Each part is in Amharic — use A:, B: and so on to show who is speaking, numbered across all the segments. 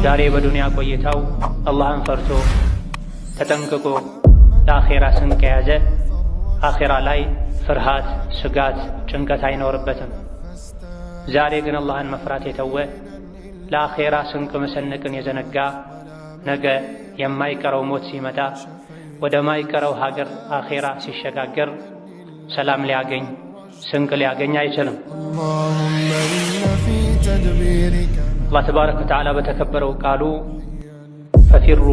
A: ዛሬ በዱንያ ቆይታው አላህን ፈርቶ ተጠንቅቆ ለአኼራ ስንቅ የያዘ አኼራ ላይ ፍርሃት፣ ስጋት፣ ጭንቀት አይኖርበትም። ዛሬ ግን አላህን መፍራት የተወ ለአኼራ ስንቅ መሰነቅን የዘነጋ ነገ የማይቀረው ሞት ሲመጣ ወደ ማይቀረው ሀገር አኼራ ሲሸጋገር ሰላም ሊያገኝ ስንቅ ሊያገኝ አይችልም። አላህ ተባረከ ወተዓላ በተከበረው ቃሉ ፈፊሩ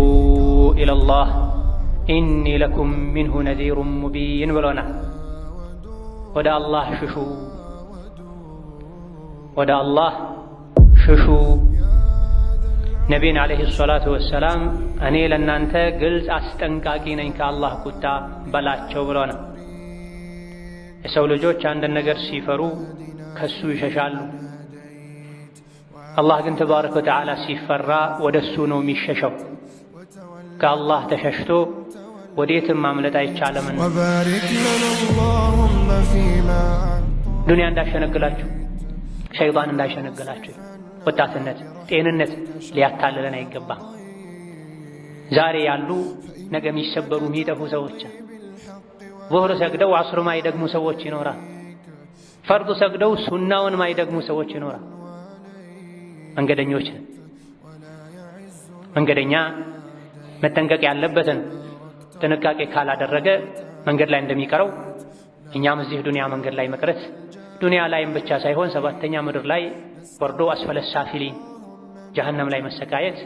A: ኢለላህ ኢኒ ለኩም ሚንሁ ነዚሩን ሙቢን ብሎናል። ወደ አላህ ሽሹ፣ ወደ አላህ ሽሹ። ነቢይን ዓለይሂ ሰላቱ ወሰላም እኔ ለእናንተ ግልጽ አስጠንቃቂ ነኝ ከአላህ ቁጣ በላቸው ብሎናል። የሰው ልጆች አንድን ነገር ሲፈሩ ከሱ ይሸሻሉ። አላህ ግን ተባረከ ወተዓላ ሲፈራ ወደ እሱ ነው የሚሸሸው። ከአላህ ተሸሽቶ ወዴትም ማምለጥ አይቻልምና ዱንያ እንዳሸነግላችሁ፣ ሸይጣን እንዳሸነግላችሁ፣ ወጣትነት፣ ጤንነት ሊያታልለን አይገባም። ዛሬ ያሉ ነገ የሚሰበሩ የሚጠፉ ሰዎች ዙህር ሰግደው አስር ማይደግሙ ሰዎች ይኖራል። ፈርዱ ሰግደው ሱናውን ማይደግሙ ሰዎች ይኖራል። መንገደኞች ነን። መንገደኛ መጠንቀቅ ያለበትን ጥንቃቄ ካላደረገ መንገድ ላይ እንደሚቀረው እኛም እዚህ ዱንያ መንገድ ላይ መቅረት፣ ዱንያ ላይም ብቻ ሳይሆን ሰባተኛ ምድር ላይ ወርዶ አስፈለ ሳፊሊን ጀሀነም ላይ መሰቃየት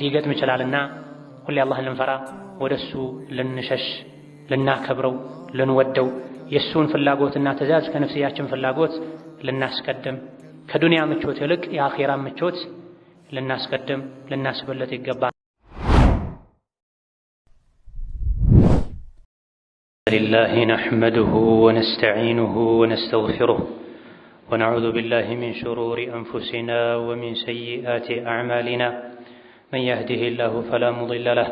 A: ሊገጥም ይችላልና ሁሌ አላህን ልንፈራ፣ ወደሱ ልንሸሽ፣ ልናከብረው፣ ልንወደው፣ የእሱን ፍላጎትና ትእዛዝ ከነፍስያችን ፍላጎት ልናስቀድም፣ ከዱንያ ምቾት ይልቅ የአኼራ ምቾት ልናስቀድም፣ ልናስበለጥ ይገባል። لله نحمده ونستعينه ونستغفره ونعوذ بالله من شرور أنفسنا ومن سيئات أعمالنا من يهده الله فلا مضل له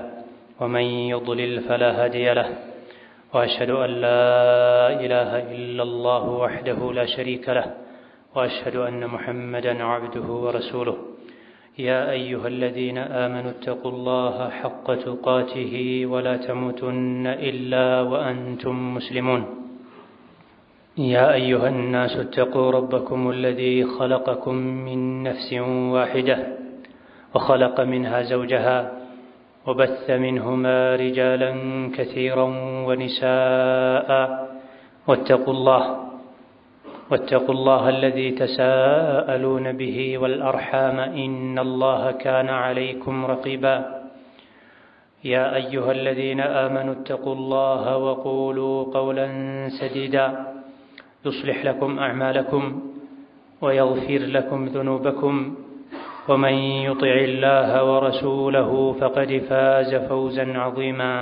A: ومن يضلل فلا هادي له وأشهد أن لا إله إلا الله وحده لا شريك له وأشهد أن محمدًا عبده ورسوله يا أيها الذين آمنوا اتقوا الله حق تقاته ولا تموتن إلا وأنتم مسلمون يا أيها الناس اتقوا ربكم الذي خلقكم من نفس واحدة وخلق منها زوجها وبث منهما رجالا كثيرا ونساء واتقوا الله الذي تساءلون به والأرحام إن الله كان عليكم رقيبا يا أيها الذين آمنوا اتقوا الله وقولوا قولا سديدا يصلح لكم أعمالكم ويغفر لكم ذنوبكم ومن يطع الله ورسوله فقد فاز فوزا عظيما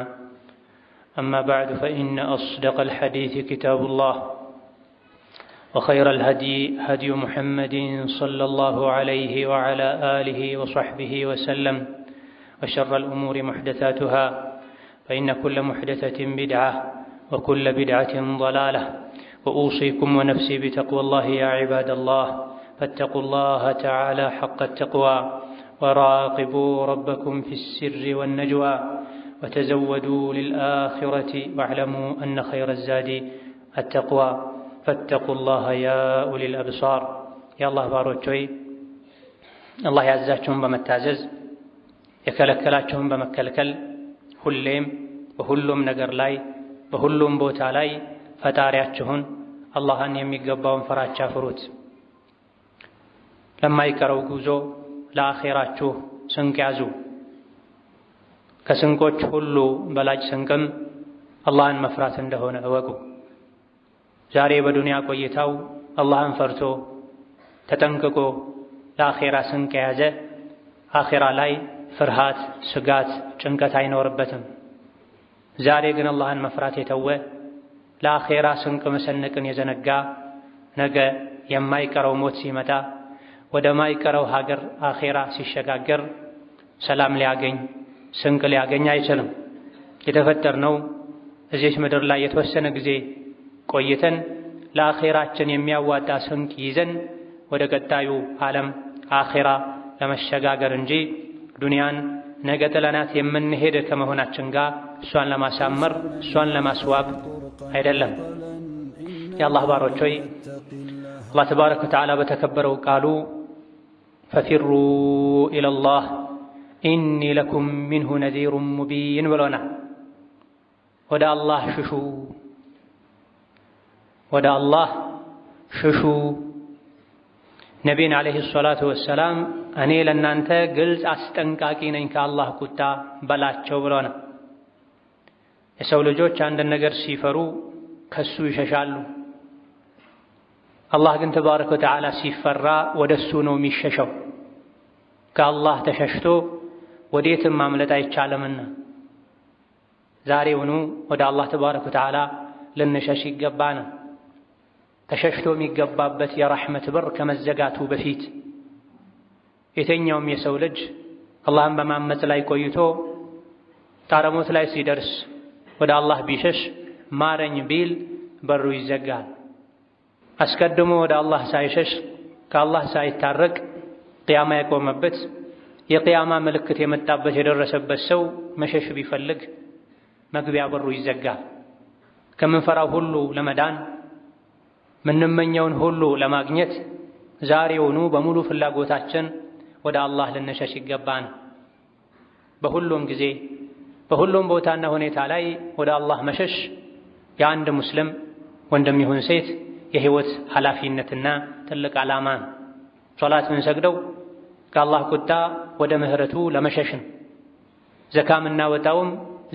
A: أما بعد فإن أصدق الحديث كتاب الله وخير الهدي هدي محمد صلى الله عليه وعلى آله وصحبه وسلم وشر الأمور محدثاتها فإن كل محدثة بدعة وكل بدعة ضلالة وأوصيكم ونفسي بتقوى الله يا عباد الله فاتقوا الله تعالى حق التقوى وراقبوا ربكم في السر والنجوى وتزودوا للآخرة واعلموا أن خير الزاد التقوى فاتقوا الله يا أولي الأبصار يا الله باروچوي الله ያዛችሁን በመታዘዝ የከለከላችሁን በመከልከል ሁሌም በሁሉም ነገር ላይ በሁሉም ቦታ ላይ ፈጣሪያችሁን አላህን የሚገባውን ፍራቻ ፍሩት። ለማይቀረው ጉዞ ለአኼራችሁ ስንቅ ያዙ። ከስንቆች ሁሉ በላጭ ስንቅም አላህን መፍራት እንደሆነ እወቁ። ዛሬ በዱንያ ቆይታው አላህን ፈርቶ ተጠንቅቆ ለአኼራ ስንቅ የያዘ አኼራ ላይ ፍርሃት፣ ስጋት፣ ጭንቀት አይኖርበትም። ዛሬ ግን አላህን መፍራት የተወ ለአኼራ ስንቅ መሰነቅን የዘነጋ ነገ የማይቀረው ሞት ሲመጣ ወደ ማይቀረው ሀገር አኼራ ሲሸጋገር ሰላም ሊያገኝ ስንቅ ሊያገኝ አይችልም። የተፈጠርነው እዚች ምድር ላይ የተወሰነ ጊዜ ቆይተን ለአኼራችን የሚያዋጣ ስንቅ ይዘን ወደ ቀጣዩ ዓለም አኺራ ለመሸጋገር እንጂ ዱንያን ነገ ጥለናት የምንሄድ ከመሆናችን ጋር እሷን ለማሳመር እሷን ለማስዋብ አይደለም። የአላህ ባሮች ሆይ አላህ ተባረከ ወተዓላ በተከበረው ቃሉ ፈፊሩ ኢለላህ ኢኒ ለኩም ሚንሁ ነዚሩን ሙቢን ብሎናል። ወደ አላህ ሽሹ፣ ወደ አላህ ሽሹ። ነቢይን ዓለይሂ ሰላቱ ወሰላም እኔ ለእናንተ ግልጽ አስጠንቃቂ ነኝ ከአላህ ቁጣ በላቸው ብሎናል። የሰው ልጆች አንድን ነገር ሲፈሩ ከሱ ይሸሻሉ። አላህ ግን ተባረከ ወተዓላ ሲፈራ ወደ እሱ ነው የሚሸሸው። ከአላህ ተሸሽቶ ወዴትም ማምለጥ አይቻልምና ዛሬውኑ ወደ አላህ ተባረከ ወተዓላ ልንሸሽ ይገባናል። ተሸሽቶ የሚገባበት የረሕመት በር ከመዘጋቱ በፊት የተኛውም የሰው ልጅ አላህን በማመፅ ላይ ቆይቶ ጣረሞት ላይ ሲደርስ ወደ አላህ ቢሸሽ ማረኝ ቢል በሩ ይዘጋል። አስቀድሞ ወደ አላህ ሳይሸሽ ከአላህ ሳይታረቅ ቅያማ የቆመበት የቅያማ ምልክት የመጣበት የደረሰበት ሰው መሸሽ ቢፈልግ መግቢያ በሩ ይዘጋል። ከምንፈራው ሁሉ ለመዳን ምንመኘውን ሁሉ ለማግኘት ዛሬውኑ በሙሉ ፍላጎታችን ወደ አላህ ልንሸሽ ይገባን። በሁሉም ጊዜ በሁሉም ቦታና ሁኔታ ላይ ወደ አላህ መሸሽ የአንድ ሙስሊም ወንድም ይሁን ሴት የህይወት ኃላፊነትና ትልቅ ዓላማ ነው። ሶላት የምንሰግደው ከአላህ ቁጣ ወደ ምህረቱ ለመሸሽን፣ ዘካ የምናወጣውም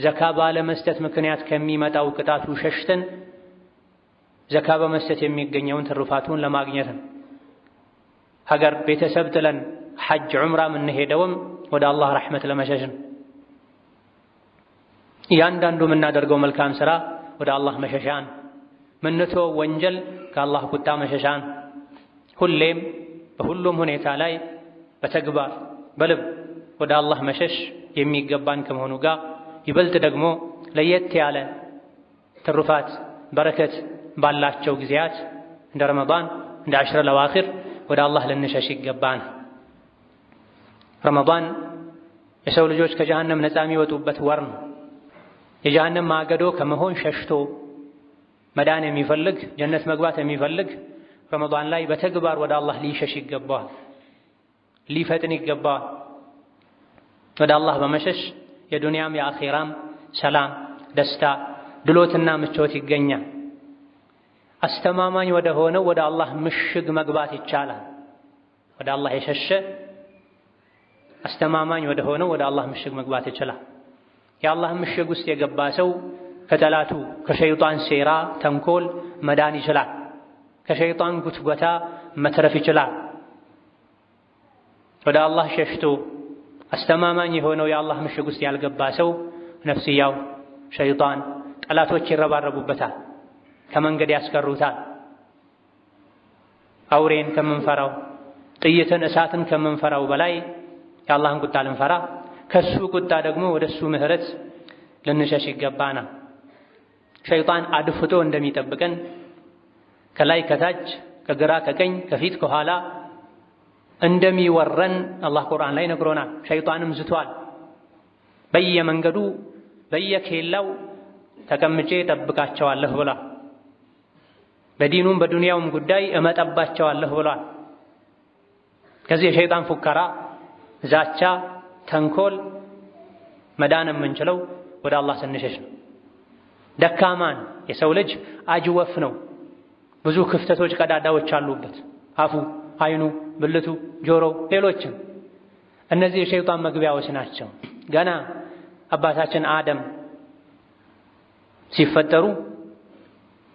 A: ዘካ ባለመስጠት ምክንያት ከሚመጣው ቅጣቱ ሸሽተን ዘካ በመስጠት የሚገኘውን ትሩፋቱን ለማግኘት ነው። ሀገር ቤተሰብ ጥለን ሐጅ ዑምራ የምንሄደውም ወደ አላህ ረሕመት ለመሸሽ ነው። እያንዳንዱ የምናደርገው መልካም ሥራ ወደ አላህ መሸሻን፣ ምንተወው ወንጀል ከአላህ ቁጣ መሸሻን። ሁሌም በሁሉም ሁኔታ ላይ በተግባር በልብ ወደ አላህ መሸሽ የሚገባን ከመሆኑ ጋር ይበልጥ ደግሞ ለየት ያለ ትሩፋት በረከት ባላቸው ጊዜያት እንደ ረመዳን እንደ ዐሽረል አዋኺር ወደ አላህ ልንሸሽ ይገባን። ረመዳን የሰው ልጆች ከጀሃነም ነፃ የሚወጡበት ወር ነው። የጀሃነም ማገዶ ከመሆን ሸሽቶ መዳን የሚፈልግ ጀነት መግባት የሚፈልግ ረመዳን ላይ በተግባር ወደ አላህ ሊሸሽ ይገባዋል፣ ሊፈጥን ይገባዋል። ወደ አላህ በመሸሽ የዱንያም የአኺራም ሰላም፣ ደስታ፣ ድሎትና ምቾት ይገኛል። አስተማማኝ ወደ ሆነው ወደ አላህ ምሽግ መግባት ይቻላል። ወደ አላህ የሸሸ አስተማማኝ ወደ ሆነው ወደ አላህ ምሽግ መግባት ይችላል። የአላህ ምሽግ ውስጥ የገባ ሰው ከጠላቱ ከሸይጣን ሴራ ተንኮል መዳን ይችላል። ከሸይጣን ጉትጎታ መትረፍ ይችላል። ወደ አላህ ሸሽቶ አስተማማኝ የሆነው የአላህ ምሽግ ውስጥ ያልገባ ሰው ነፍስያው፣ ሸይጣን፣ ጠላቶች ይረባረቡበታል፣ ከመንገድ ያስቀሩታል። አውሬን ከምንፈራው ጥይትን እሳትን ከምንፈራው በላይ የአላህን ቁጣ ልንፈራ ከሱ ቁጣ ደግሞ ወደ እሱ ምህረት ልንሸሽ ይገባናል። ሸይጣን አድፍጦ እንደሚጠብቀን ከላይ ከታች ከግራ ከቀኝ ከፊት ከኋላ እንደሚወረን አላህ ቁርአን ላይ ነግሮናል። ሸይጣንም ዝቷል። በየመንገዱ በየኬላው ተቀምጬ ጠብቃቸዋለሁ ብሏል። በዲኑም በዱንያውም ጉዳይ እመጠባቸዋለሁ ብሏል። ከዚህ የሸይጣን ፉከራ፣ ዛቻ፣ ተንኮል መዳን የምንችለው ወደ አላህ ስንሸሽ ነው። ደካማን የሰው ልጅ አጅወፍ ነው። ብዙ ክፍተቶች፣ ቀዳዳዎች አሉበት። አፉ፣ አይኑ፣ ብልቱ፣ ጆሮው፣ ሌሎችም እነዚህ የሸይጣን መግቢያዎች ናቸው። ገና አባታችን አደም ሲፈጠሩ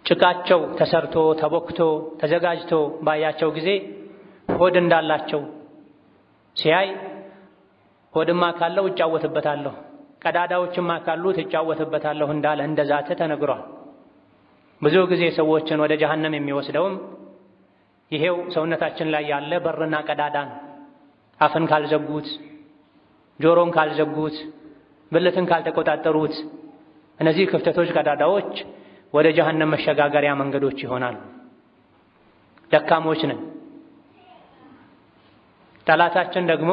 A: ጭቃቸው ተሰርቶ ተቦክቶ ተዘጋጅቶ ባያቸው ጊዜ ሆድ እንዳላቸው ሲያይ ሆድማ ካለው እጫወትበታለሁ፣ ቀዳዳዎችማ ካሉት እጫወትበታለሁ እንዳለ እንደዛተ ተነግሯል። ብዙ ጊዜ ሰዎችን ወደ ጀሃነም የሚወስደውም ይሄው ሰውነታችን ላይ ያለ በርና ቀዳዳ ነው። አፍን ካልዘጉት፣ ጆሮን ካልዘጉት፣ ብልትን ካልተቆጣጠሩት እነዚህ ክፍተቶች፣ ቀዳዳዎች ወደ ጀሃነም መሸጋገሪያ መንገዶች ይሆናሉ። ደካሞች ነን። ጠላታችን ደግሞ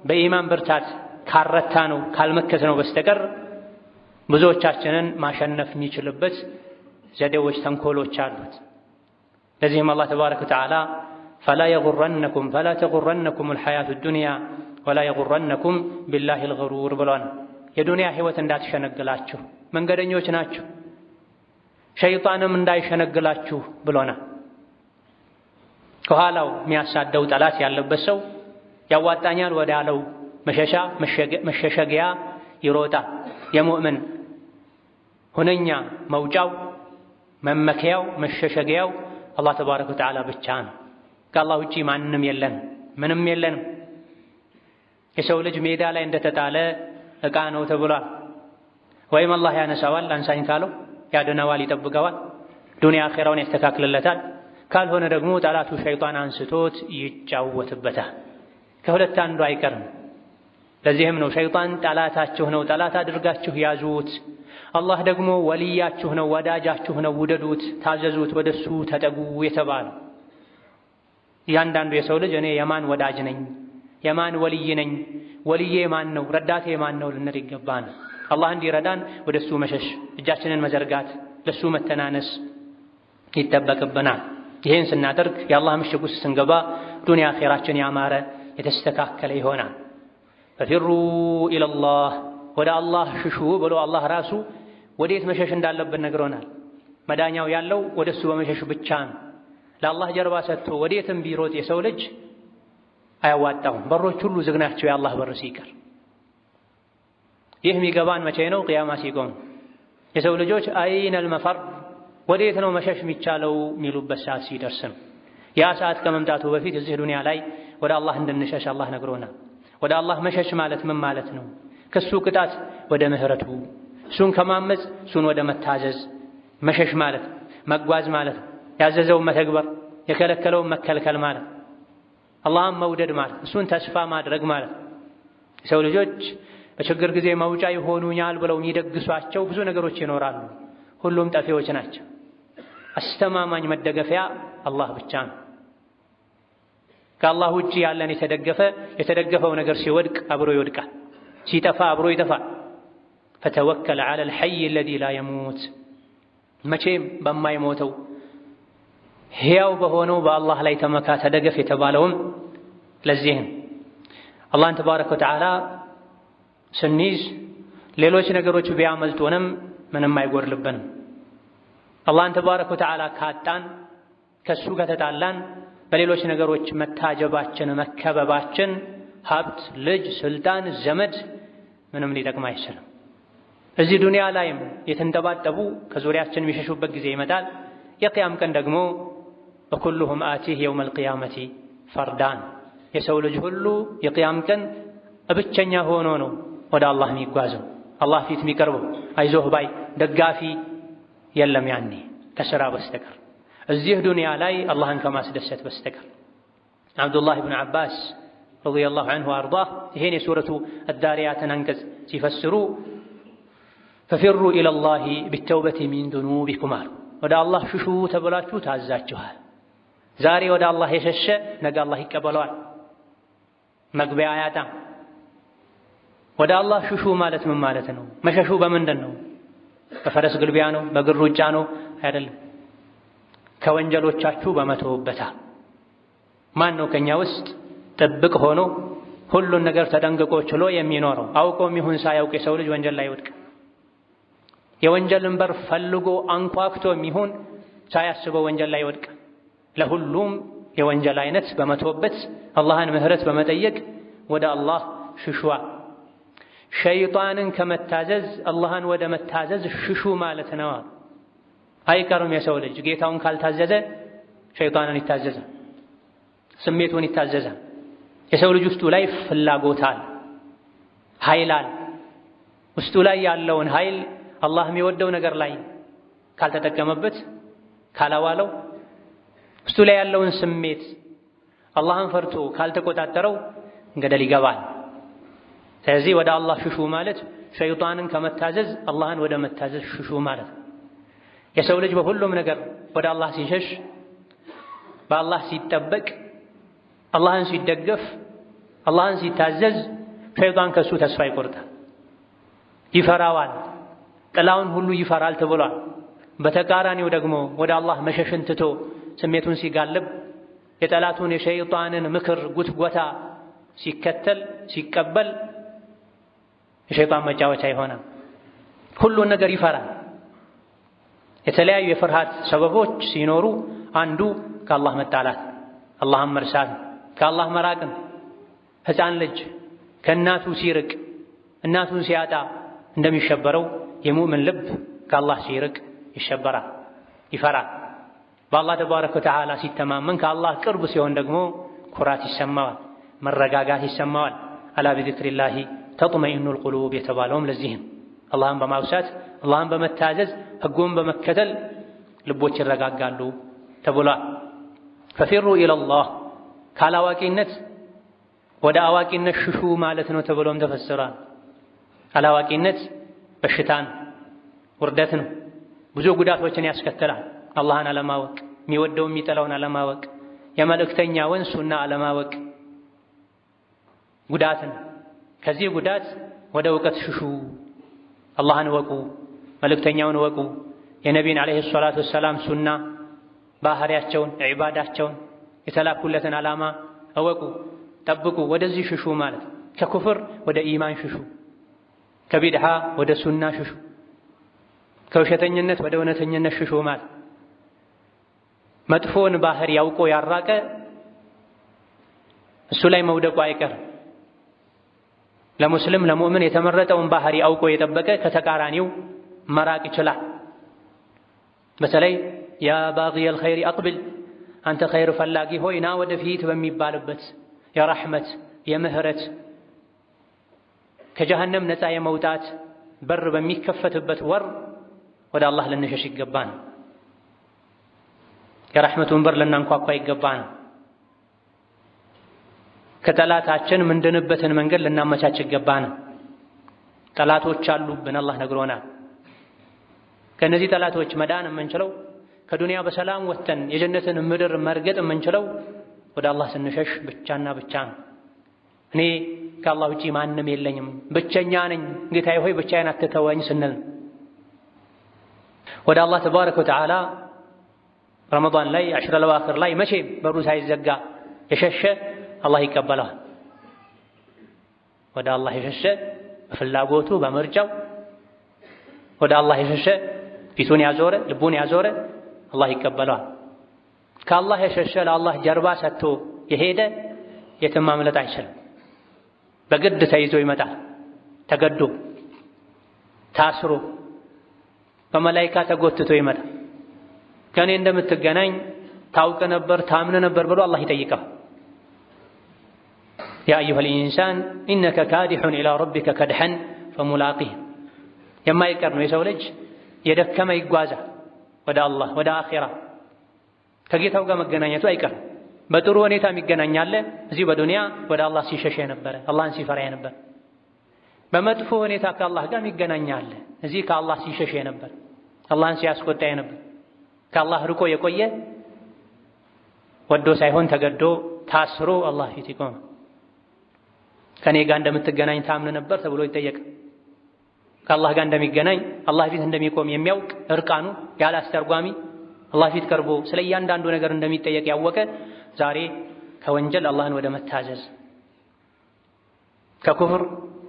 A: በኢማን ብርታት ካረታ ነው ካልመከተ ነው በስተቀር ብዙዎቻችንን ማሸነፍ የሚችልበት ዘዴዎች፣ ተንኮሎች አሉት። ለዚህም አላህ ተባረከ ወተዓላ ፈላ ተጉረነኩም አልሐያቱ ዱንያ ወላ የጉረነኩም ቢላሂል ገሩር ብሏል። የዱንያ ህይወት እንዳትሸነግላችሁ፣ መንገደኞች ናችሁ፣ ሸይጣንም እንዳይሸነግላችሁ ብሎናል። ከኋላው የሚያሳደው ጠላት ያለበት ሰው ያዋጣኛል ወዳለው መሸሸጊያ ይሮጣል። የሙእምን ሁነኛ መውጫው መመከያው መሸሸጊያው አላህ ተባረከ ወተዓላ ብቻ ነው። ከአላህ ውጪ ማንም የለን፣ ምንም የለንም። የሰው ልጅ ሜዳ ላይ እንደተጣለ ዕቃ ነው ተብሏል። ወይም አላህ ያነሳዋል አንሳኝ ካለው ያድነዋል፣ ይጠብቀዋል፣ ዱንያ አኼራውን ያስተካክልለታል። ካልሆነ ደግሞ ጠላቱ ሸይጣን አንስቶት ይጫወትበታል። ከሁለት አንዱ አይቀርም። ለዚህም ነው ሸይጣን ጠላታችሁ ነው፣ ጠላት አድርጋችሁ ያዙት። አላህ ደግሞ ወልያችሁ ነው፣ ወዳጃችሁ ነው፣ ውደዱት፣ ታዘዙት፣ ወደሱ ተጠጉ የተባለው። እያንዳንዱ የሰው ልጅ እኔ የማን ወዳጅ ነኝ፣ የማን ወልይ ነኝ፣ ወልዬ ማን ነው፣ ረዳቴ ማን ነው ልንል ይገባል። አላህ እንዲረዳን ወደሱ መሸሽ፣ እጃችንን መዘርጋት፣ ለሱ መተናነስ ይጠበቅብናል። ይህን ስናደርግ የአላህ ምሽግ ውስጥ ስንገባ ዱንያ አኼራችን ያማረ የተስተካከለ ይሆናል። ፈፊሩ ኢለላህ ወደ አላህ ሽሹ ብሎ አላህ ራሱ ወዴት መሸሽ እንዳለብን ነግሮናል። መዳኛው ያለው ወደሱ በመሸሽ ብቻ ነው። ለአላህ ጀርባ ሰጥቶ ወዴትም ቢሮጥ የሰው ልጅ አያዋጣውም። በሮች ሁሉ ዝግ ናቸው የአላህ በር ሲቀር። ይህ የሚገባን መቼ ነው? ቅያማ ሲቆም የሰው ልጆች አይነል መፈር ወዴት ነው መሸሽ የሚቻለው የሚሉበት ሰዓት ሲደርስ ነው። ያ ሰዓት ከመምጣቱ በፊት እዚህ ዱንያ ላይ ወደ አላህ እንድንሸሽ አላህ ነግሮናል። ወደ አላህ መሸሽ ማለት ምን ማለት ነው? ከሱ ቅጣት ወደ ምህረቱ፣ እሱን ከማመፅ እሱን ወደ መታዘዝ መሸሽ ማለት መጓዝ ማለት ያዘዘውን መተግበር የከለከለውን መከልከል ማለት አላህን መውደድ ማለት እሱን ተስፋ ማድረግ ማለት። የሰው ልጆች በችግር ጊዜ መውጫ ይሆኑኛል ብለው የሚደግሷቸው ብዙ ነገሮች ይኖራሉ። ሁሉም ጠፊዎች ናቸው። አስተማማኝ መደገፊያ አላህ ብቻ ነው። ከአላህ ውጪ ያለን የተደገፈው ነገር ሲወድቅ አብሮ ይወድቃል፣ ሲጠፋ አብሮ ይጠፋል። ፈተወከል ዐለል ሐይ አለዚ ላ የሙት መቼም በማይሞተው ሕያው በሆነው በአላህ ላይ ተመካ ተደገፍ የተባለውም ለዚህም አላህን ተባረከ ወተዓላ ስንይዝ ሌሎች ነገሮች ቢያመልጡንም ምንም አይጎድልብንም። አላህን ተባረከ ወተዓላ ካጣን ከሱ ከተጣላን በሌሎች ነገሮች መታጀባችን መከበባችን ሀብት፣ ልጅ፣ ስልጣን፣ ዘመድ ምንም ሊጠቅም አይችልም። እዚህ ዱንያ ላይም የተንጠባጠቡ ከዙሪያችን የሚሸሹበት ጊዜ ይመጣል። የቅያም ቀን ደግሞ ወኩሉሁም አቲህ የውመል ቂያመቲ ፈርዳን የሰው ልጅ ሁሉ የቅያም ቀን ብቸኛ ሆኖ ነው ወደ አላህ የሚጓዘው፣ አላህ ፊት የሚቀርበው። አይዞህ ባይ ደጋፊ የለም ያኔ ከስራ በስተቀር እዚህ ዱንያ ላይ አላህን ከማስደሰት በስተቀር። አብዱላህ ብን ዓባስ ረዲየላሁ ዐንሁ ወአርዳህ ይሄን የሱረቱ አዳሪያትን አንቀጽ ሲፈስሩ ፈፊሩ ኢለላሂ ቢተውበቲ ሚን ዙኑቢኩም አሉ። ወደ አላህ ሽሹ ተብላችሁ ታዛችኋል። ዛሬ ወደ አላህ የሸሸ ነገ አላህ ይቀበለዋል፣ መግቢያ አያጣም። ወደ አላህ ሽሹ ማለት ምን ማለት ነው? መሸሹ በምንድን ነው? በፈረስ ግልቢያ ነው? በእግር ሩጫ ነው? አይደለም። ከወንጀሎቻችሁ በመተውበታ። ማን ነው ከኛ ውስጥ ጥብቅ ሆኖ ሁሉን ነገር ተጠንቅቆ ችሎ የሚኖረው? አውቆም ይሁን ሳያውቅ የሰው ልጅ ወንጀል ላይ ይወድቅ። የወንጀልን በር ፈልጎ አንኳክቶም ይሁን ሳያስበው ወንጀል ላይ ይወድቅ። ለሁሉም የወንጀል አይነት በመተውበት አላህን ምህረት በመጠየቅ ወደ አላህ ሽሹዋ። ሸይጣንን ከመታዘዝ አላህን ወደ መታዘዝ ሽሹ ማለት ነው። አይቀርም የሰው ልጅ ጌታውን ካልታዘዘ ሸይጣንን ይታዘዛል፣ ስሜቱን ይታዘዛል። የሰው ልጅ ውስጡ ላይ ፍላጎት አለ፣ ኃይል አለ። ውስጡ ላይ ያለውን ኃይል አላህ የሚወደው ነገር ላይ ካልተጠቀመበት ካላዋለው፣ ውስጡ ላይ ያለውን ስሜት አላህን ፈርቶ ካልተቆጣጠረው ገደል ይገባል። ስለዚህ ወደ አላህ ሽሹ ማለት ሸይጣንን ከመታዘዝ አላህን ወደ መታዘዝ ሽሹ ማለት ነው። የሰው ልጅ በሁሉም ነገር ወደ አላህ ሲሸሽ፣ በአላህ ሲጠበቅ፣ አላህን ሲደገፍ አላህን ሲታዘዝ ሸይጣን ከሱ ተስፋ ይቆርጣል፣ ይፈራዋል፣ ጥላውን ሁሉ ይፈራል ተብሏል። በተቃራኒው ደግሞ ወደ አላህ መሸሽን ትቶ ስሜቱን ሲጋልብ የጠላቱን የሸይጣንን ምክር ጉትጎታ ሲከተል ሲቀበል የሸይጣን መጫወቻ ይሆናል። ሁሉን ነገር ይፈራል። የተለያዩ የፍርሃት ሰበቦች ሲኖሩ አንዱ ከአላህ መጣላት፣ አላህን መርሳት፣ ከአላህ መራቅን። ሕፃን ልጅ ከእናቱ ሲርቅ እናቱን ሲያጣ እንደሚሸበረው የሙእምን ልብ ከአላህ ሲርቅ ይሸበራል፣ ይፈራል። በአላህ ተባረከ ወተዓላ ሲተማመን ከአላህ ቅርብ ሲሆን ደግሞ ኩራት ይሰማዋል፣ መረጋጋት ይሰማዋል። አላ ቢዚክሪላሂ ተጥመኢኑል ቁሉብ የተባለውም ለዚህም አላህን በማውሳት አላህን በመታዘዝ ሕጉን በመከተል ልቦች ይረጋጋሉ ተብሏል። ፈፊሩ ኢለላህ ካላዋቂነት ወደ አዋቂነት ሽሹ ማለት ነው ተብሎም ተፈስሯል። አላዋቂነት በሽታን ውርደት ነው፣ ብዙ ጉዳቶችን ያስከትላል። አላህን አለማወቅ፣ የሚወደው የሚጠላውን አለማወቅ፣ የመልእክተኛውን ሱና አለማወቅ ጉዳትን። ከዚህ ጉዳት ወደ እውቀት ሽሹ፣ አላህን እወቁ፣ መልእክተኛውን እወቁ፣ የነቢይን ዓለይሂ ሰላቱ ወሰላም ሱና ባህሪያቸውን፣ ዒባዳቸውን፣ የተላኩለትን ዓላማ እወቁ፣ ጠብቁ። ወደዚህ ሽሹ ማለት ከኩፍር ወደ ኢማን ሽሹ፣ ከቢድዓ ወደ ሱና ሽሹ፣ ከውሸተኝነት ወደ እውነተኝነት ሽሹ ማለት መጥፎን ባህሪ ያውቆ ያራቀ እሱ ላይ መውደቁ አይቀርም። ለሙስሊም ለሙእምን የተመረጠውን ባህሪ አውቆ የጠበቀ ከተቃራኒው መራቅ ይችላል። በተለይ ያ ባጊየል ኸይሪ አቅብል፣ አንተ ኸይር ፈላጊ ሆይ ና ወደፊት በሚባልበት የረሕመት የምህረት ከጀሃነም ነፃ የመውጣት በር በሚከፈትበት ወር ወደ አላህ ልንሸሽ ይገባን። የረሕመቱን በር ልናንኳኳ ይገባን። ከጠላታችን ምንድንበትን መንገድ ልናመቻች ይገባን። ጠላቶች አሉብን፣ አላህ ነግሮናል። ከእነዚህ ጠላቶች መዳን የምንችለው ከዱንያ በሰላም ወጥተን የጀነትን ምድር መርገጥ የምንችለው ወደ አላህ ስንሸሽ ብቻና ብቻ ነው። እኔ ከአላህ ውጪ ማንም የለኝም፣ ብቸኛ ነኝ፣ ጌታዬ ሆይ ብቻዬን አትተወኝ ስንል ወደ አላህ ተባረከ ወተዓላ ረመዳን ላይ አሽረል አዋኺር ላይ መቼም በሩ ሳይዘጋ የሸሸ አላህ ይቀበለዋል። ወደ አላህ የሸሸ በፍላጎቱ በምርጫው ወደ አላህ የሸሸ ፊቱን ያዞረ ልቡን ያዞረ አላህ ይቀበለዋል። ከአላህ የሸሸ ለአላህ ጀርባ ሰጥቶ የሄደ የትም ማምለጥ አይችልም። በግድ ተይዞ ይመጣል። ተገዶ ታስሮ በመላኢካ ተጎትቶ ይመጣል። ከእኔ እንደምትገናኝ ታውቅ ነበር ታምን ነበር ብሎ አላህ ይጠይቀዋል። ያ አዩሀል ኢንሳን ኢነከ ካዲሑን ኢላ ረቢከ ከድሐን ፈሙላቂህ። የማይቀር ነው የሰው ልጅ የደከመ ይጓዛል ወደ አላህ ወደ አኺራ ከጌታው ጋር መገናኘቱ አይቀርም። በጥሩ ሁኔታ የሚገናኛለ እዚህ በዱንያ ወደ አላህ ሲሸሽ የነበረ አላህን ሲፈራ የነበረ፣ በመጥፎ ሁኔታ ከአላህ ጋር የሚገናኛለ እዚህ ከአላህ ሲሸሽ የነበረ አላህን ሲያስቆጣ የነበረ፣ ከአላህ ርቆ የቆየ ወዶ ሳይሆን ተገዶ ታስሮ አላህ ፊት ይቆም። ከኔ ጋር እንደምትገናኝ ታምን ነበር ተብሎ ይጠየቃል። ከአላህ ጋር እንደሚገናኝ አላህ ፊት እንደሚቆም የሚያውቅ እርቃኑ ያለ አስተርጓሚ አላህ ፊት ቀርቦ ስለ እያንዳንዱ ነገር እንደሚጠየቅ ያወቀ ዛሬ ከወንጀል አላህን ወደ መታዘዝ ከኩፍር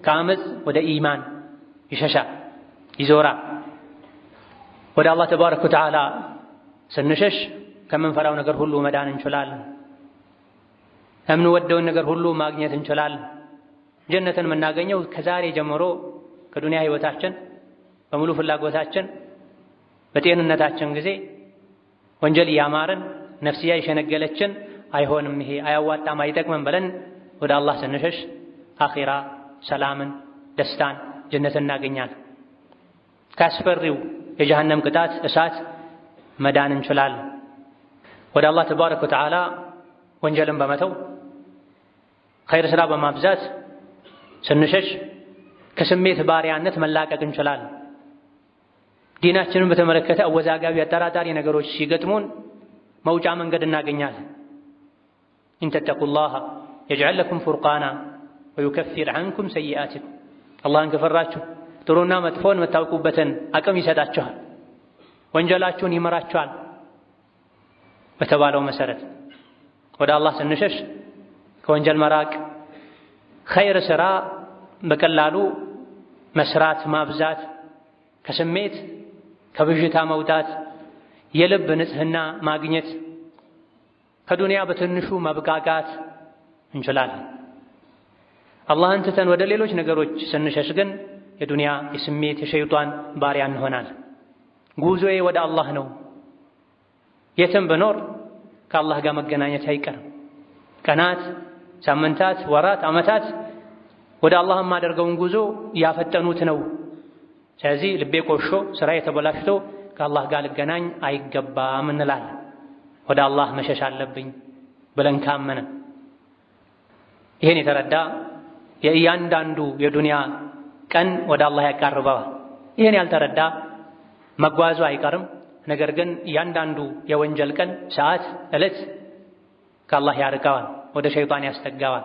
A: ከአመፅ ወደ ኢማን ይሸሻል፣ ይዞራል። ወደ አላህ ተባረከ ወተዓላ ስንሸሽ ከምንፈራው ነገር ሁሉ መዳን እንችላለን። የምንወደውን ነገር ሁሉ ማግኘት እንችላለን። ጀነትን የምናገኘው ከዛሬ ጀምሮ ከዱንያ ህይወታችን በሙሉ ፍላጎታችን በጤንነታችን ጊዜ ወንጀል እያማረን ነፍስያ የሸነገለችን አይሆንም፣ ይሄ አያዋጣም፣ አይጠቅምም ብለን ወደ አላህ ስንሸሽ አኺራ ሰላምን፣ ደስታን፣ ጀነትን እናገኛለን። ካስፈሪው የጀሃነም ቅጣት እሳት መዳን እንችላለን። ወደ አላህ ተባረከ ወተዓላ ወንጀልን በመተው ኸይር ስራ በማብዛት ስንሸሽ ከስሜት ባሪያነት መላቀቅ እንችላለን። ዲናችንን በተመለከተ አወዛጋቢ አጠራጣሪ ነገሮች ሲገጥሙን መውጫ መንገድ እናገኛለን። ኢን ተተቁላህ የጅዐል ለኩም ፉርቃና ወዩከፊር ዐንኩም ሰይአቲኩም አላህን ከፈራችሁ ጥሩና መጥፎን መታወቁበትን አቅም ይሰጣችኋል፣ ወንጀላችሁን ይመራችኋል በተባለው መሰረት ወደ አላህ ስንሸሽ ከወንጀል መራቅ፣ ኸይር ሥራ በቀላሉ መስራት ማብዛት፣ ከስሜት ከብዥታ መውጣት፣ የልብ ንጽህና ማግኘት፣ ከዱንያ በትንሹ መብቃቃት እንችላለን። አላህን ትተን ወደ ሌሎች ነገሮች ስንሸሽ ግን የዱንያ የስሜት የሸይጣን ባሪያ እንሆናለን። ጉዞዬ ወደ አላህ ነው። የትም ብኖር ከአላህ ጋር መገናኘት አይቀርም። ቀናት፣ ሳምንታት፣ ወራት፣ ዓመታት ወደ አላህ የማደርገውን ጉዞ ያፈጠኑት ነው። ስለዚህ ልቤ ቆሾ ስራዬ ተበላሽቶ ከአላህ ጋር ልገናኝ አይገባም እንላለን። ወደ አላህ መሸሽ አለብኝ ብለን ካመንን ይሄን የተረዳ የእያንዳንዱ የዱንያ ቀን ወደ አላህ ያቃርበዋል። ይሄን ያልተረዳ መጓዙ አይቀርም። ነገር ግን እያንዳንዱ የወንጀል ቀን፣ ሰዓት፣ ዕለት ከአላህ ያርቀዋል፣ ወደ ሸይጣን ያስጠጋዋል።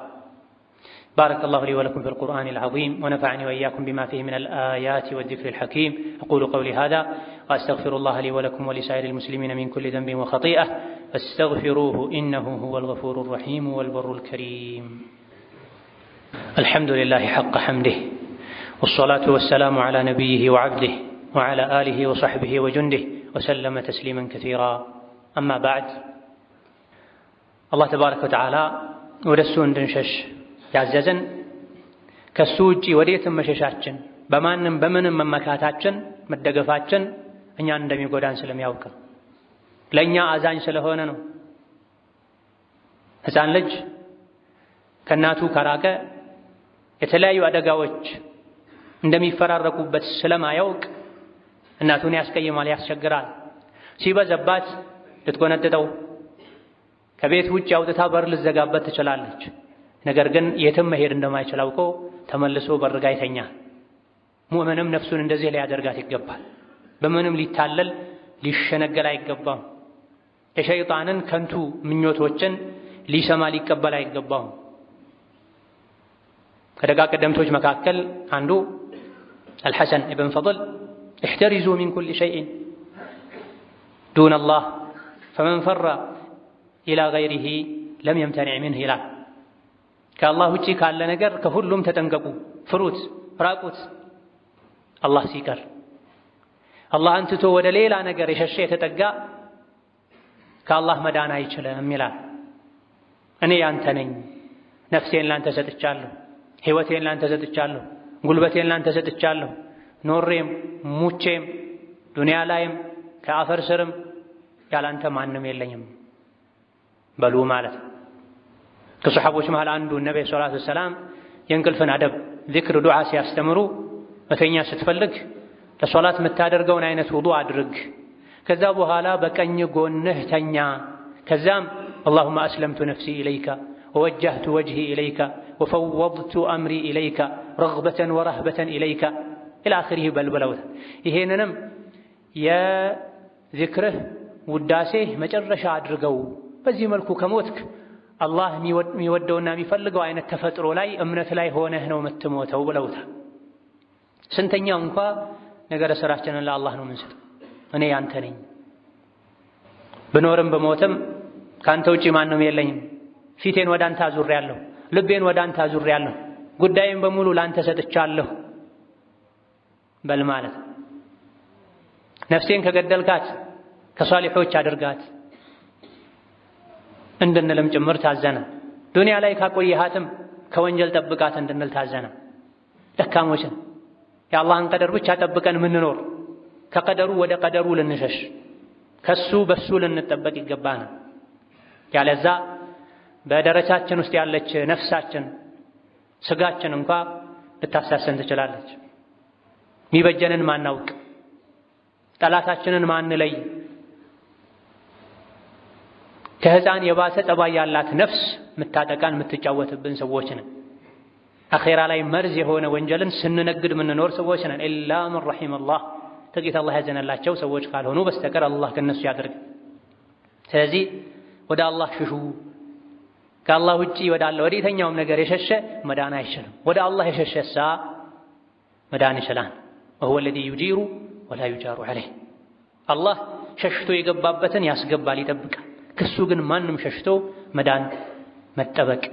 A: بارك الله لي ولكم في القرآن العظيم ونفعني وإياكم بما فيه من الآيات والذكر الحكيم. أقول قولي هذا وأستغفر الله لي ولكم ولسائر المسلمين من كل ذنب وخطيئة فاستغفروه إنه هو الغفور الرحيم والبر الكريم. الحمد لله حق حمده والصلاة والسلام على نبيه وعبده وعلى آله وصحبه وجنده وسلم تسليما كثيرا. أما بعد الله تبارك وتعالى ودسو እንድንሸሽ ያዘዘን ከሱ ውጪ ወዴትም መሸሻችን በማንም በምንም መመካታችን መደገፋችን እኛን እንደሚጎዳን ስለሚያውቅ ለኛ አዛኝ ስለሆነ ነው። ሕፃን ልጅ ከእናቱ ከራቀ የተለያዩ አደጋዎች እንደሚፈራረቁበት ስለማያውቅ እናቱን ያስቀይማል፣ ያስቸግራል። ሲበዛባት ልትጎነጥጠው ከቤት ውጭ አውጥታ በር ልትዘጋበት ትችላለች። ነገር ግን የትም መሄድ እንደማይችል አውቆ ተመልሶ በርጋ ይተኛል። ሙእምንም ነፍሱን እንደዚህ ሊያደርጋት ይገባል። በምንም ሊታለል ሊሸነገል አይገባም። የሸይጣንን ከንቱ ምኞቶችን ሊሰማ ሊቀበል አይገባም። ከደጋ ቀደምቶች መካከል አንዱ አልሐሰን ኢብን ፈድል እሕተሪዙ ሚን ኩሊ ሸይእን ዱነ አላህ ፈመን ፈራ ኢላ ገይሪሂ ለም የምተኒዕ ሚንሁ ይላል። ከአላህ ውጪ ካለ ነገር ከሁሉም ተጠንቀቁ፣ ፍሩት፣ ራቁት። አላህ ሲቀር አላህን ትቶ ወደ ሌላ ነገር የሸሸ የተጠጋ ከአላህ መዳን አይችልም ይላል። እኔ ያንተ ነኝ፣ ነፍሴን ላንተ ሰጥቻለሁ፣ ሕይወቴን ላንተ ሰጥቻለሁ፣ ጉልበቴን ላንተ ሰጥቻለሁ፣ ኖሬም ሙቼም ዱንያ ላይም ከአፈር ስርም ያላንተ ማንም የለኝም በሉ ማለት ነው። ከሰሐቦች መሃል አንዱ ነብዩ ሰለላሁ ዐለይሂ ወሰለም የእንቅልፍን አደብ ዚክር፣ ዱዓ ሲያስተምሩ መተኛ ስትፈልግ ለሶላት የምታደርገውን አይነት ውዱእ አድርግ፣ ከዛ በኋላ በቀኝ ጎንህ ተኛ፣ ከዛም اللهم أسلمت نفسي إليك ووجهت وجهي إليك وفوضت أمري إليك رغبة ورهبة إليك إلى آخره በልበለውት። ይሄንንም የዚክርህ ውዳሴህ መጨረሻ አድርገው። በዚህ መልኩ ከሞትክ አላህ የሚወደውና የሚፈልገው አይነት ተፈጥሮ ላይ እምነት ላይ ሆነህ ነው የምትሞተው ብለውታል። ስንተኛው እንኳ ነገረ ስራችንን ለአላህ ነው የምንሰጠው። እኔ ያንተ ነኝ፣ ብኖርም በሞትም ካንተ ውጪ ማንም የለኝም፣ ፊቴን ወደ አንተ አዙሬያለሁ፣ ልቤን ወደ አንተ አዙሬያለሁ፣ ጉዳይን በሙሉ ላንተ ሰጥቻለሁ በል ማለት። ነፍሴን ከገደልካት ከሷሊሖች አድርጋት እንድንልም ጭምር ታዘነ። ዱንያ ላይ ካቆየሃትም ከወንጀል ጠብቃት እንድንል ታዘነ። ደካሞችን የአላህን ቀደር ብቻ ጠብቀን ምንኖር፣ ከቀደሩ ወደ ቀደሩ ልንሸሽ፣ ከሱ በሱ ልንጠበቅ ይገባናል። ያለዛ በደረቻችን ውስጥ ያለች ነፍሳችን ስጋችን እንኳ ልታሳሰን ትችላለች። የሚበጀንን ማናውቅ፣ ጠላታችንን ማንለይ፣ ከሕፃን የባሰ ጠባይ ያላት ነፍስ ምታጠቃን ምትጫወትብን ሰዎች ነን። አኼራ ላይ መርዝ የሆነ ወንጀልን ስንነግድ ምንኖር ሰዎች ነን። ኢላ መን ረሒመ አላህ፣ ጥቂት አላህ ያዘነላቸው ሰዎች ካልሆኑ በስተቀር አላህ ከነሱ ያደርግ። ስለዚህ ወደ አላህ ሽሹ፣ ከአላህ ውጪ ወዳለ ወደ የትኛውም ነገር የሸሸ መዳን አይችልም። ወደ አላህ የሸሸሳ መዳን ይችላል። ወሁወ ለዚ ዩጂሩ ወላ ዩጃሩ ዐለይህ። አላህ ሸሽቶ የገባበትን ያስገባል፣ ይጠብቃል። ከሱ ግን ማንም ሸሽቶ መዳን መጠበቅ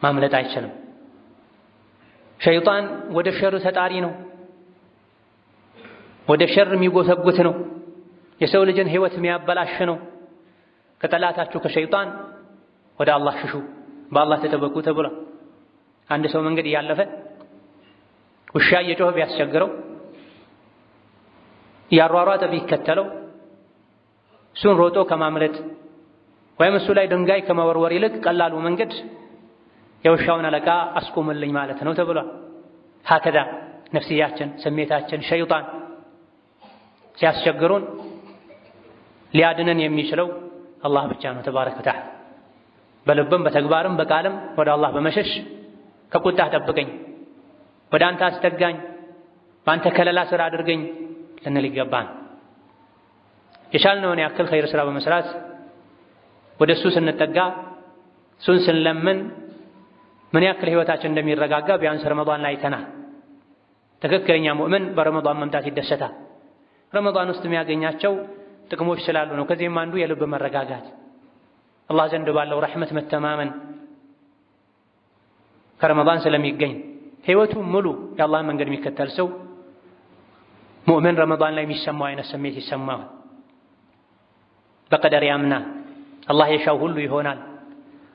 A: ማምለጥ አይችልም። ሸይጣን ወደ ሸር ተጣሪ ነው፣ ወደ ሸር የሚጎተጉት ነው፣ የሰው ልጅን ህይወት የሚያበላሽ ነው። ከጠላታችሁ ከሸይጣን ወደ አላህ ሽሹ፣ በአላህ ተጠበቁ ተብሏል። አንድ ሰው መንገድ እያለፈ ውሻ እየጮኸ ቢያስቸግረው እያሯሯጠ ቢከተለው እሱን ሮጦ ከማምለጥ ወይም እሱ ላይ ድንጋይ ከመወርወር ይልቅ ቀላሉ መንገድ የውሻውን አለቃ አስቆምልኝ ማለት ነው ተብሏል። ሀከዛ ነፍስያችን፣ ስሜታችን፣ ሸይጣን ሲያስቸግሩን ሊያድነን የሚችለው አላህ ብቻ ነው ተባረከ ወተዓላ። በልብም በተግባርም በቃልም ወደ አላህ በመሸሽ ከቁጣህ ጠብቀኝ፣ ወደ አንተ አስጠጋኝ፣ በአንተ ከለላ ስራ አድርገኝ ልንል ይገባን። የቻልነውን ያክል ኸይር ስራ በመስራት ወደ እሱ ስንጠጋ እሱን ስንለምን ምን ያክል ህይወታችን እንደሚረጋጋ ቢያንስ ረመዳን ላይ አይተናል። ትክክለኛ ሙእምን በረመዳን መምጣት ይደሰታል። ረመዳን ውስጥ የሚያገኛቸው ጥቅሞች ስላሉ ነው። ከዚህም አንዱ የልብ መረጋጋት፣ አላህ ዘንድ ባለው ረሕመት መተማመን ከረመዳን ስለሚገኝ ህይወቱ ሙሉ የአላህን መንገድ የሚከተል ሰው ሙእምን ረመዳን ላይ የሚሰማው አይነት ስሜት ይሰማዋል። በቀደር ያምናል። አላህ የሻው ሁሉ ይሆናል፣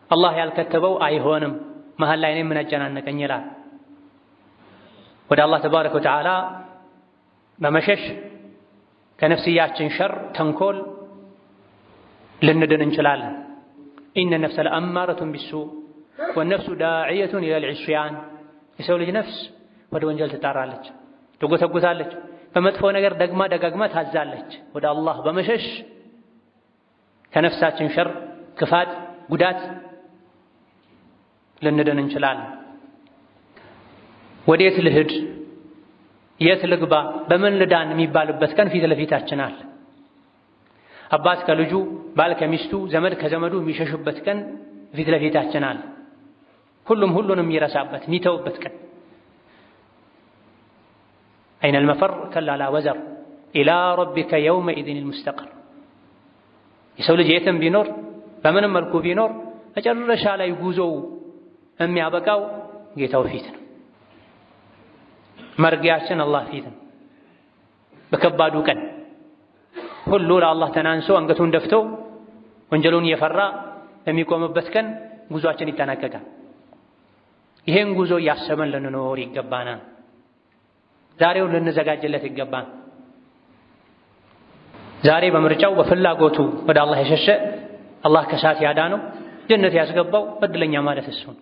A: አላህ ያልከተበው አይሆንም፣ መሀል ላይ እኔ ምን አጨናነቀኝ ይላል። ወደ አላህ ተባረከ ወተዓላ በመሸሽ ከነፍስያችን ሸር ተንኮል ልንድን እንችላለን። ኢነ ነፍሰ ለአማረቱን ቢሱእ ወነፍሱ ዳዕየቱን ኢለል ዒስያን። የሰው ልጅ ነፍስ ወደ ወንጀል ትጣራለች፣ ትጎተጉታለች፣ በመጥፎ ነገር ደግማ ደጋግማ ታዛለች። ወደ አላህ በመሸሽ ከነፍሳችን ሸር፣ ክፋት፣ ጉዳት ልንድን እንችላለን። ወዴት ልሂድ፣ የት ልግባ፣ በምን ልዳን የሚባልበት ቀን ፊት ለፊታችን አለ። አባት ከልጁ፣ ባል ከሚስቱ፣ ዘመድ ከዘመዱ የሚሸሽበት ቀን ፊት ለፊታችን አለ። ሁሉም ሁሉንም የሚረሳበት የሚተውበት ቀን። አይነል መፈር ከላ ላ ወዘር ኢላ ረቢከ የውመኢዝኒል ሙስተቀር። የሰው ልጅ የትም ቢኖር በምንም መልኩ ቢኖር መጨረሻ ላይ ጉዞው የሚያበቃው ጌታው ፊት ነው። መርጊያችን አላህ ፊት ነው። በከባዱ ቀን ሁሉ ለአላህ ተናንሶ አንገቱን ደፍቶ ወንጀሉን እየፈራ የሚቆምበት ቀን ጉዞአችን ይጠናቀቃል። ይሄን ጉዞ እያሰበን ልንኖር ይገባናል። ዛሬው ልንዘጋጅለት ይገባል። ዛሬ በምርጫው በፍላጎቱ ወደ አላህ የሸሸ አላህ ከሳት ያዳነው ጀነት ያስገባው እድለኛ ማለት እሱ ነው።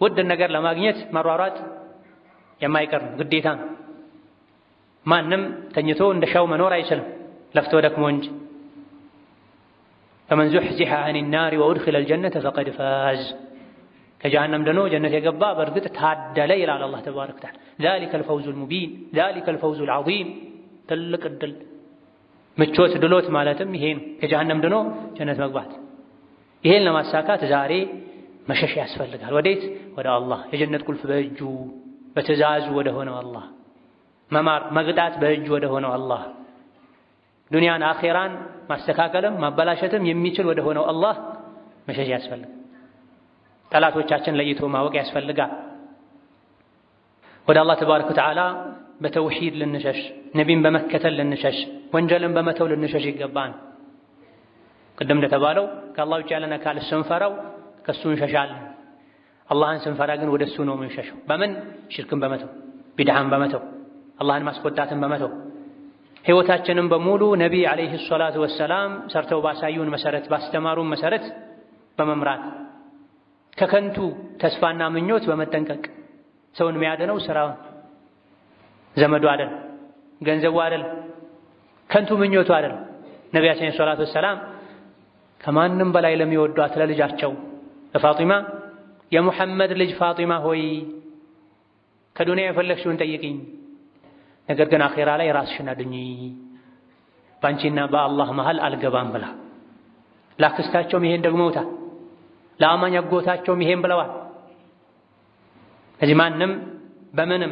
A: ውድ ነገር ለማግኘት መሯሯጥ የማይቀር ነው፣ ግዴታ ነው። ማንም ተኝቶ እንደሻው መኖር አይችልም፣ ለፍቶ ደክሞ እንጂ። ፈመን ዙሕዚሐ አኒ ናሪ ወኡድኺለል ጀነተ ፈቀድ ፋዝ። ከጀሃነም ድኖ ጀነት የገባ በእርግጥ ታደለ ይላል አላህ ተባረከ ወተዓላ። ዛሊከል ፈውዙል ሙቢን፣ ዛሊከል ፈውዙል ዐዚም። ትልቅ እድል፣ ምቾት፣ ድሎት ማለትም ይሄ ነው፣ ከጀሃነም ድኖ ጀነት መግባት። ይሄን ለማሳካት ዛሬ መሸሽ ያስፈልጋል። ወዴት? ወደ አላህ። የጀነት ቁልፍ በእጁ በትእዛዙ ወደ ሆነው አላህ መማር መግጣት በእጁ ወደ ሆነው አላህ ዱንያን አኼራን ማስተካከልም ማበላሸትም የሚችል ወደ ሆነው አላህ መሸሽ ያስፈልጋል። ጠላቶቻችን ለይቶ ማወቅ ያስፈልጋል። ወደ አላህ ተባረከ ወተዓላ በተውሂድ ልንሸሽ፣ ነቢን በመከተል ልንሸሽ፣ ወንጀልን በመተው ልንሸሽ ይገባን። ቅድም እንደተባለው ከአላህ ውጭ ያለን አካል ስንፈራው ከሱ እንሸሻለን። አላህን ስንፈራ ግን ወደ እሱ ነው የምንሸሸው። በምን? ሽርክን በመተው ቢድዓን በመተው አላህን ማስቆጣትን በመተው ሕይወታችንን በሙሉ ነቢ ዓለይሂ ሰላቱ ወሰላም ሰርተው ባሳዩን መሰረት ባስተማሩን መሰረት በመምራት ከከንቱ ተስፋና ምኞት በመጠንቀቅ ሰውን የሚያድነው ስራውን፣ ዘመዱ አይደል፣ ገንዘቡ አይደል፣ ከንቱ ምኞቱ አይደል። ነቢያችን ሰላቱ ወሰላም ከማንም በላይ ለሚወዷት ለልጃቸው ለፋጢማ የሙሐመድ ልጅ ፋጢማ ሆይ ከዱንያ የፈለግሽውን ጠይቂኝ፣ ነገር ግን አኼራ ላይ ራስሽን አድኚ፣ በአንቺና በአላህ መሃል አልገባም ብላ ላክስታቸውም ይሄን ደግመውታል። ለአማኝ አጎታቸውም ይሄን ብለዋል። እዚህ ማንም በምንም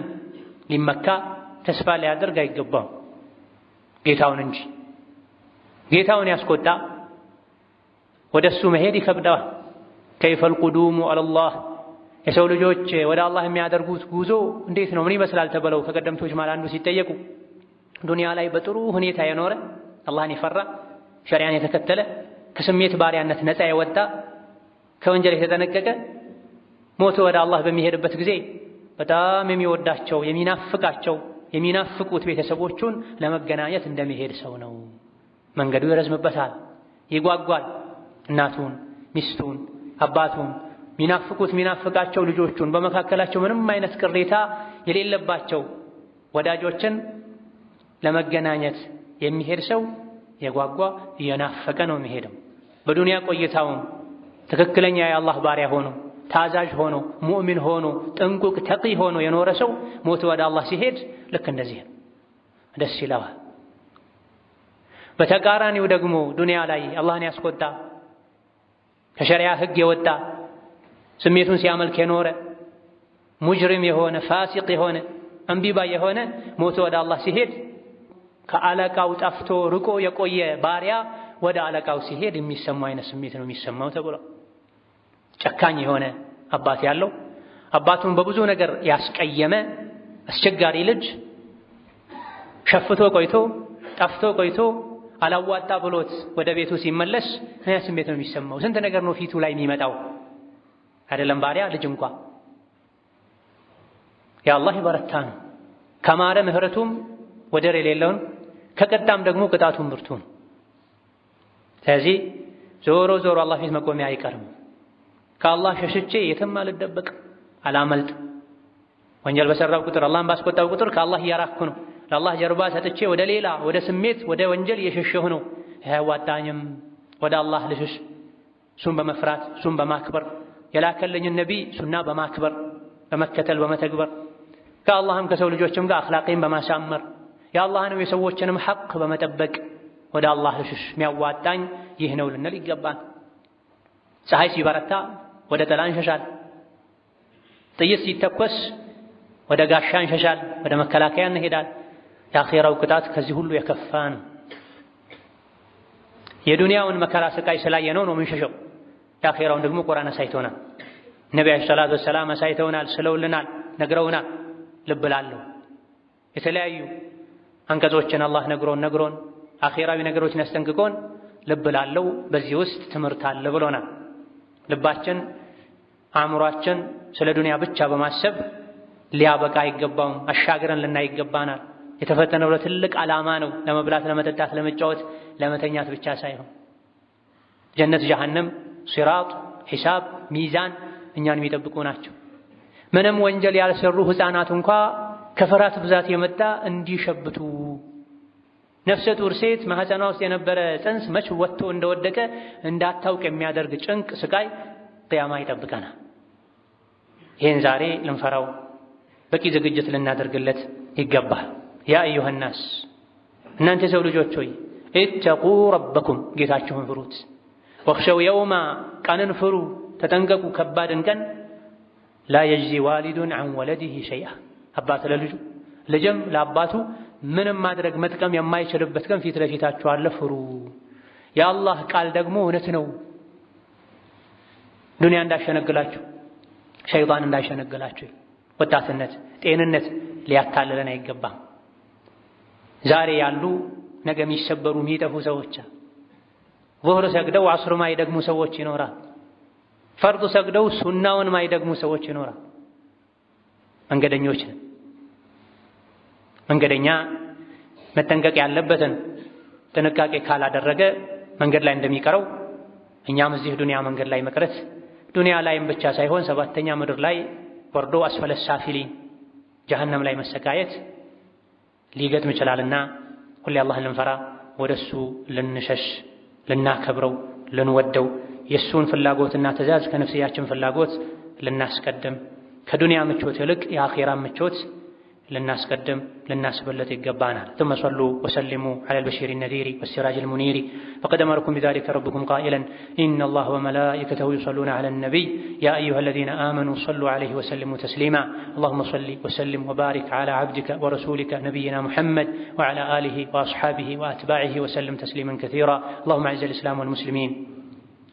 A: ሊመካ ተስፋ ሊያደርግ አይገባም ጌታውን እንጂ። ጌታውን ያስቆጣ ወደሱ መሄድ ይከብደዋል። ከይፈል ቁዱሙ አለላህ የሰው ልጆች ወደ አላህ የሚያደርጉት ጉዞ እንዴት ነው ምን ይመስላል ተብለው ከቀደምቶች ማለት አንዱ ሲጠየቁ ዱንያ ላይ በጥሩ ሁኔታ የኖረ አላህን የፈራ ሸሪዓን የተከተለ ከስሜት ባሪያነት ነፃ የወጣ ከወንጀል የተጠነቀቀ ሞቶ ወደ አላህ በሚሄድበት ጊዜ በጣም የሚወዳቸው የሚናፍቃቸው የሚናፍቁት ቤተሰቦቹን ለመገናኘት እንደሚሄድ ሰው ነው። መንገዱ ይረዝምበታል፣ ይጓጓል። እናቱን፣ ሚስቱን፣ አባቱን ሚናፍቃቸው ልጆቹን በመካከላቸው ምንም አይነት ቅሬታ የሌለባቸው ወዳጆችን ለመገናኘት የሚሄድ ሰው የጓጓ እየናፈቀ ነው የሚሄደው። በዱንያ ቆይታውም ትክክለኛ የአላህ ባሪያ ሆኖ ታዛዥ ሆኖ ሙእሚን ሆኖ ጥንቁቅ ተቂ ሆኖ የኖረ ሰው ሞቶ ወደ አላህ ሲሄድ ልክ እንደዚህ ነው፣ ደስ ይለዋል። በተቃራኒው ደግሞ ዱንያ ላይ አላህን ያስቆጣ ከሸሪዓ ሕግ የወጣ ስሜቱን ሲያመልክ የኖረ ሙጅሪም የሆነ ፋሲቅ የሆነ እምቢባ የሆነ ሞቶ ወደ አላህ ሲሄድ ከአለቃው ጠፍቶ ርቆ የቆየ ባሪያ ወደ አለቃው ሲሄድ የሚሰማው አይነት ስሜት ነው የሚሰማው ተብሎ ጨካኝ የሆነ አባት ያለው አባቱን በብዙ ነገር ያስቀየመ አስቸጋሪ ልጅ ሸፍቶ ቆይቶ ጠፍቶ ቆይቶ አላዋጣ ብሎት ወደ ቤቱ ሲመለስ ያ ስሜት ነው የሚሰማው። ስንት ነገር ነው ፊቱ ላይ የሚመጣው አይደለም ባሪያ ልጅ እንኳ የአላህ ይበረታ ነው። ከማረ ምህረቱም ወደር የሌለውን ከቀጣም ደግሞ ቅጣቱም ብርቱ ነው። ስለዚህ ዞሮ ዞሮ አላህ ፊት መቆሚያ አይቀርም። ከአላህ ሸሽቼ የትም አልደበቅ አላመልጥ። ወንጀል በሰራው ቁጥር አላህን ባስቆጣው ቁጥር ከአላህ እያራኩ ነው። ለአላህ ጀርባ ሰጥቼ ወደ ሌላ ወደ ስሜት ወደ ወንጀል እየሸሸሁ ነው። አያዋጣኝም። ወደ አላህ ልሽሽ፣ እሱን በመፍራት እሱን በማክበር የላከልኝን ነቢይ ሱና በማክበር በመከተል በመተግበር ከአላህም ከሰው ልጆችም ጋር አኽላቄን በማሳመር የአላህንም የሰዎችንም ሐቅ በመጠበቅ ወደ አላህ ልሽሽ። የሚያዋጣኝ ይህ ነው ልንል ይገባል። ፀሐይ ሲበረታ ወደ ጥላ እንሸሻል። ጥይት ሲተኮስ ወደ ጋሻ እንሸሻል፣ ወደ መከላከያ እንሄዳል። የአኼራው ቅጣት ከዚህ ሁሉ የከፋ ነው። የዱንያውን መከራ ስቃይ ስላየነው ነው የምንሸሸው። የአኼራውን ደግሞ ቁርአን አሳይቶናል። ነቢ ዓለይሂ ሰላቱ ወሰላም አሳይተውናል፣ ስለውልናል፣ ነግረውናል። ልብ ላለው የተለያዩ አንቀጾችን አላህ ነግሮን አኼራዊ ነገሮችን ያስጠንቅቆን ልብ ላለው በዚህ ውስጥ ትምህርት አለ ብሎናል። ልባችን አእምሯችን ስለ ዱንያ ብቻ በማሰብ ሊያበቃ አይገባውም። አሻግረን ልናይ ይገባናል። የተፈተነው ለትልቅ ዓላማ ነው። ለመብላት፣ ለመጠጣት፣ ለመጫወት፣ ለመተኛት ብቻ ሳይሆን ጀነት፣ ጀሃነም፣ ሲራጥ፣ ሒሳብ፣ ሚዛን እኛን የሚጠብቁ ናቸው። ምንም ወንጀል ያልሰሩ ሕፃናት እንኳ ከፍርሃት ብዛት የመጣ እንዲሸብቱ ነፍሰ ጡር ሴት ማህፀኗ ውስጥ የነበረ ጽንስ መች ወጥቶ እንደወደቀ እንዳታውቅ የሚያደርግ ጭንቅ ስቃይ ቅያማ ይጠብቀናል። ይህን ዛሬ ልንፈራው በቂ ዝግጅት ልናደርግለት ይገባል። ያ አዩሃ ናስ እናንተ የሰው ልጆች ሆይ ኢተቁ ረበኩም ጌታችሁን ፍሩት። ወኽሸው የውማ ቀንን ፍሩ ተጠንቀቁ ከባድን ቀን ላ የጅዚ ዋሊዱን ዐን ወለዲሂ ሸይአ አባት ለልጁ ልጅም ለአባቱ ምንም ማድረግ መጥቀም የማይችልበት ቀን ፊት ለፊታችሁ አለ፣ ፍሩ። የአላህ ቃል ደግሞ እውነት ነው። ዱንያ እንዳሸነግላችሁ፣ ሸይጣን እንዳሸነግላችሁ፣ ወጣትነት፣ ጤንነት ሊያታልለን አይገባም። ዛሬ ያሉ ነገ የሚሰበሩ የሚጠፉ ሰዎች ዙህር ሰግደው ዐስር ማይደግሙ ሰዎች ይኖራል። ፈርድ ሰግደው ሱናውን ማይደግሙ ሰዎች ይኖራል። መንገደኞች ነን። መንገደኛ መጠንቀቅ ያለበትን ጥንቃቄ ካላደረገ መንገድ ላይ እንደሚቀረው እኛም እዚህ ዱንያ መንገድ ላይ መቅረት ዱንያ ላይም ብቻ ሳይሆን ሰባተኛ ምድር ላይ ወርዶ አስፈለ ሳፊሊን ጀሀነም ላይ መሰቃየት ሊገጥም ይችላልና ሁሌ አላህን ልንፈራ ወደሱ ልንሸሽ ልናከብረው ልንወደው የእሱን ፍላጎትና ትእዛዝ ከነፍስያችን ፍላጎት ልናስቀድም ከዱንያ ምቾት ይልቅ የአኼራ ምቾት للناس قدم للناس بلت يقبانا ثم صلوا وسلموا على البشير النذير والسراج المنير فقد أمركم بذلك ربكم قائلا إن الله وملائكته يصلون على النبي يا أيها الذين آمنوا صلوا عليه وسلموا تسليما اللهم صل وسلم وبارك على عبدك ورسولك نبينا محمد وعلى آله وأصحابه وأتباعه وسلم تسليما كثيرا اللهم أعز الإسلام والمسلمين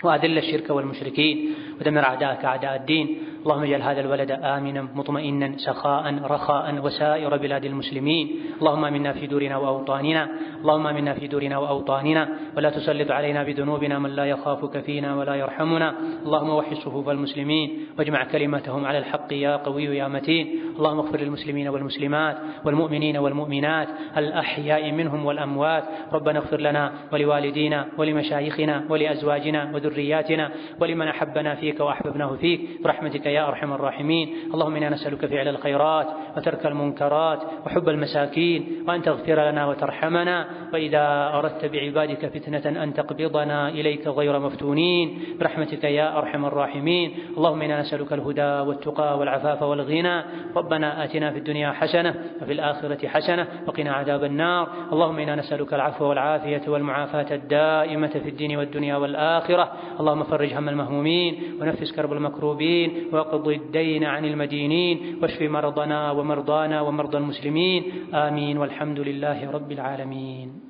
A: وأذل الشرك والمشركين ودمر أعداءك أعداء الدين اللهم اجعل هذا البلد آمنا مطمئنا سخاء رخاء وسائر بلاد المسلمين اللهم آمنا في دورنا وأوطاننا اللهم آمنا في دورنا وأوطاننا ولا تسلط علينا بذنوبنا من لا يخافك فينا ولا يرحمنا اللهم وحد صفوف المسلمين واجمع كلمتهم على الحق يا قوي يا متين اللهم اغفر للمسلمين والمسلمات والمؤمنين والمؤمنات الأحياء منهم والأموات ربنا اغفر لنا ولوالدينا ولمشايخنا ولأزواجنا وذرياتنا ولمن أحبنا فيك وأحببناه فيك برحمتك يا أرحم الراحمين اللهم إنا نسألك فعل الخيرات وترك المنكرات وحب المساكين وأن تغفر لنا وترحمنا وإذا أردت بعبادك فتنة أن تقبضنا إليك غير مفتونين برحمتك يا أرحم الراحمين اللهم إنا نسألك الهدى والتقى والعفاف والغنى ربنا آتنا في الدنيا حسنة وفي الآخرة حسنة وقنا عذاب النار اللهم إنا نسألك العفو والعافية والمعافاة الدائمة في الدين والدنيا والآخرة اللهم فرج هم المهمومين ونفس كرب المكروبين واقض الدين عن المدينين واشف مرضنا ومرضانا ومرضى المسلمين آمين والحمد لله رب العالمين.